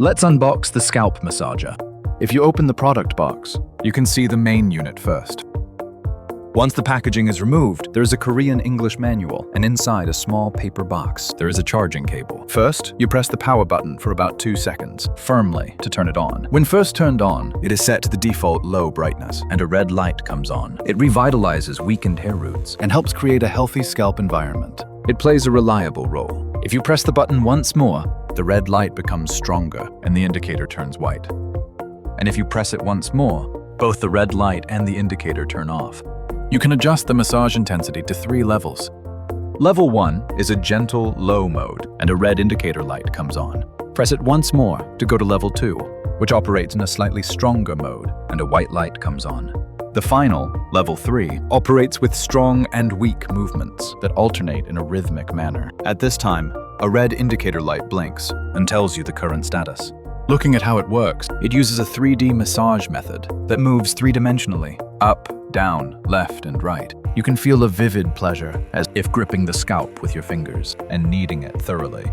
Let's unbox the scalp massager. If you open the product box, you can see the main unit first. Once the packaging is removed, there is a Korean English manual, and inside a small paper box, there is a charging cable. First, you press the power button for about 2 seconds, firmly, to turn it on. When first turned on, it is set to the default low brightness, and a red light comes on. It revitalizes weakened hair roots and helps create a healthy scalp environment. It plays a reliable role. If you press the button once more, the red light becomes stronger and the indicator turns white. And if you press it once more, both the red light and the indicator turn off. You can adjust the massage intensity to 3 levels. Level 1 is a gentle, low mode, and a red indicator light comes on. Press it once more to go to level 2, which operates in a slightly stronger mode, and a white light comes on. The final, level 3, operates with strong and weak movements that alternate in a rhythmic manner. At this time, a red indicator light blinks and tells you the current status. Looking at how it works, it uses a 3D massage method that moves 3-dimensionally, up, down, left, and right. You can feel a vivid pleasure, as if gripping the scalp with your fingers and kneading it thoroughly.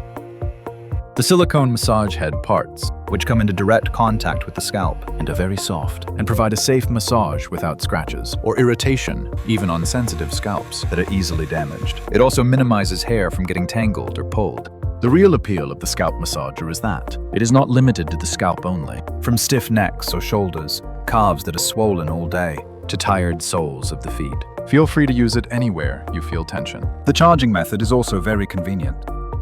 The silicone massage head parts, which come into direct contact with the scalp and are very soft, and provide a safe massage without scratches or irritation, even on sensitive scalps that are easily damaged. It also minimizes hair from getting tangled or pulled. The real appeal of the scalp massager is that it is not limited to the scalp only. From stiff necks or shoulders, calves that are swollen all day, to tired soles of the feet. Feel free to use it anywhere you feel tension. The charging method is also very convenient.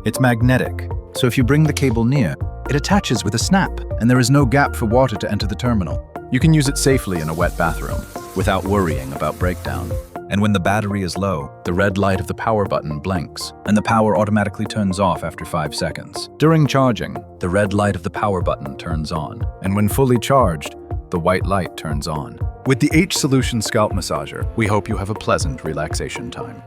It's magnetic, so if you bring the cable near, it attaches with a snap, and there is no gap for water to enter the terminal. You can use it safely in a wet bathroom, without worrying about breakdown. And when the battery is low, the red light of the power button blinks, and the power automatically turns off after 5 seconds. During charging, the red light of the power button turns on, and when fully charged, the white light turns on. With the H-Solution Scalp Massager, we hope you have a pleasant relaxation time.